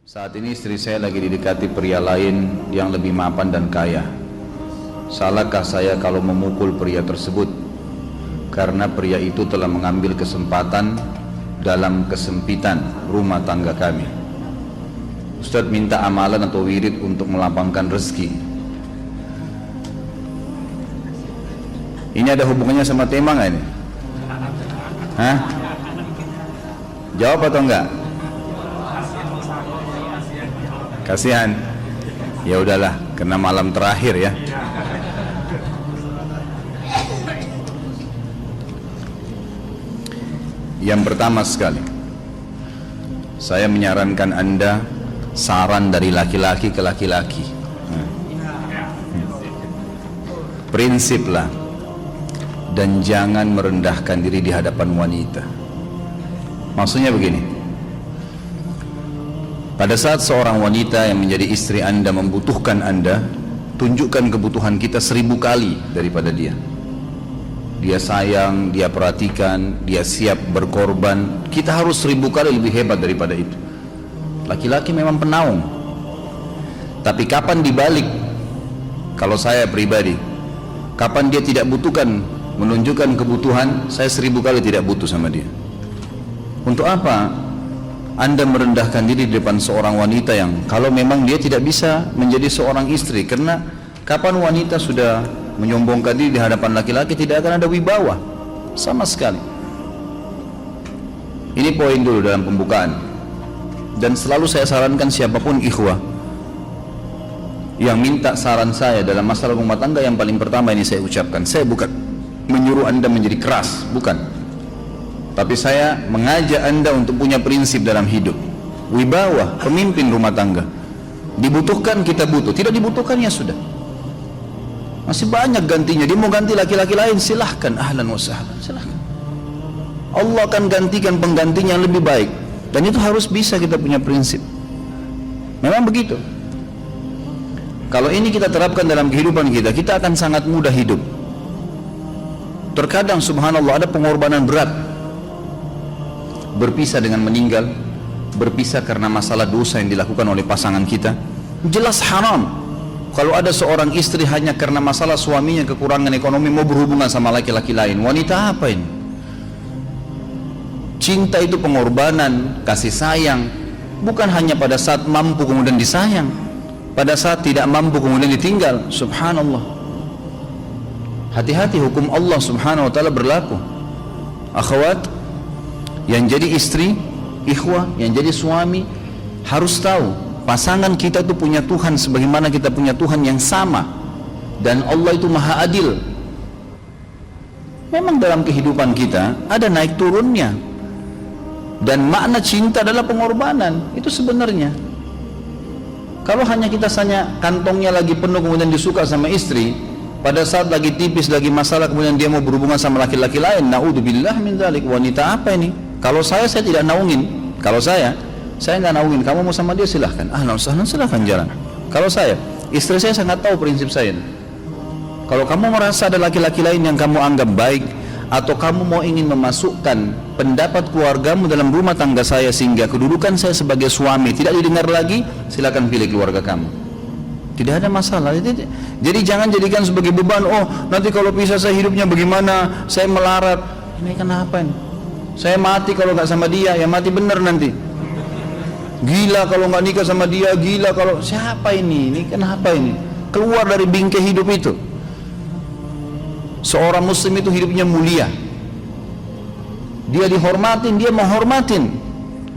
Saat ini istri saya lagi didekati pria lain yang lebih mapan dan kaya. Salahkah saya kalau memukul pria tersebut? Karena pria itu telah mengambil kesempatan dalam kesempitan rumah tangga kami. Ustadz minta amalan atau wirid untuk melapangkan rezeki. Ini ada hubungannya sama tema nggak ini? Hah? Jawab atau enggak? Kasihan. Ya udahlah, karena malam terakhir ya. Yang pertama sekali, saya menyarankan Anda saran dari laki-laki ke laki-laki. Prinsiplah dan jangan merendahkan diri di hadapan wanita. Maksudnya begini, pada saat seorang wanita yang menjadi istri Anda membutuhkan Anda, tunjukkan kebutuhan kita 1000 kali daripada dia. Dia sayang, dia perhatikan, dia siap berkorban. Kita harus 1000 kali lebih hebat daripada itu. Laki-laki memang penaung. Tapi kapan dibalik? Kalau saya pribadi, kapan dia tidak butuhkan menunjukkan kebutuhan, saya 1000 kali tidak butuh sama dia. Untuk apa Anda merendahkan diri di depan seorang wanita yang kalau memang dia tidak bisa menjadi seorang istri? Karena kapan wanita sudah menyombongkan diri di hadapan laki-laki, tidak akan ada wibawa sama sekali. Ini poin dulu dalam pembukaan. Dan selalu saya sarankan siapapun ikhwah yang minta saran saya dalam masalah rumah tangga, yang paling pertama ini saya ucapkan, saya bukan menyuruh Anda menjadi keras, bukan. Tapi saya mengajak Anda untuk punya prinsip dalam hidup. Wibawa, pemimpin rumah tangga. Dibutuhkan kita butuh, tidak dibutuhkan ya sudah. Masih banyak gantinya. Dia mau ganti laki-laki lain, silahkan, ahlan wa sahlan, silahkan. Allah akan gantikan penggantinya yang lebih baik. Dan itu harus bisa kita punya prinsip. Memang begitu. Kalau ini kita terapkan dalam kehidupan kita, kita akan sangat mudah hidup. Terkadang subhanallah ada pengorbanan berat. Berpisah dengan meninggal, berpisah karena masalah dosa yang dilakukan oleh pasangan kita, jelas haram. Kalau ada seorang istri hanya karena masalah suaminya kekurangan ekonomi mau berhubungan sama laki-laki lain, wanita apa ini? Cinta itu pengorbanan, kasih sayang, bukan hanya pada saat mampu kemudian disayang, pada saat tidak mampu kemudian ditinggal. Subhanallah. Hati-hati, hukum Allah subhanahu wa ta'ala berlaku. Akhwat yang jadi istri, ikhwah yang jadi suami, harus tahu pasangan kita itu punya Tuhan sebagaimana kita punya Tuhan yang sama. Dan Allah itu maha adil. Memang dalam kehidupan kita ada naik turunnya. Dan makna cinta adalah pengorbanan. Itu sebenarnya. Kalau hanya kita kantongnya lagi penuh kemudian disuka sama istri, pada saat lagi tipis, lagi masalah, kemudian dia mau berhubungan sama laki-laki lain, na'udzubillah min dzalik. Wanita apa ini? Kalau saya tidak naungin. Kalau saya nggak naungin. Kamu mau sama dia silahkan, ahlan sahlan, silahkan jalan. Kalau saya, istri saya sangat tahu prinsip saya. Kalau kamu merasa ada laki-laki lain yang kamu anggap baik, atau kamu mau ingin memasukkan pendapat keluargamu dalam rumah tangga saya sehingga kedudukan saya sebagai suami tidak didengar lagi, silakan pilih keluarga kamu. Tidak ada masalah. Jadi jangan jadikan sebagai beban. Oh, nanti kalau pisah saya hidupnya bagaimana? Saya melarat. Ini kenapa ini? Saya mati kalau nggak sama dia, ya mati bener nanti. Gila kalau nggak nikah sama dia, gila kalau siapa ini? Ini kenapa ini? Keluar dari bingkai hidup itu. Seorang muslim itu hidupnya mulia. Dia dihormatin, dia menghormatin.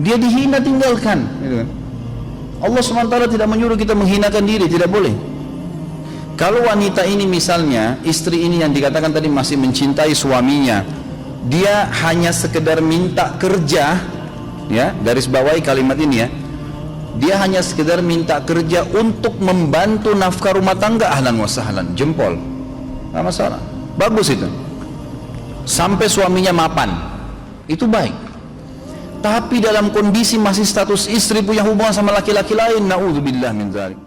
Dia dihina, tinggalkan. Allah SWT tidak menyuruh kita menghinakan diri, tidak boleh. Kalau wanita ini misalnya, istri ini yang dikatakan tadi masih mencintai suaminya, dia hanya sekedar minta kerja, ya, garis bawahi kalimat ini ya, dia hanya sekedar minta kerja untuk membantu nafkah rumah tangga, ahlan wa sahlan, jempol, nggak masalah, bagus itu, sampai suaminya mapan, itu baik. Tapi dalam kondisi masih status istri punya hubungan sama laki-laki lain, na'udzubillah min dzalik,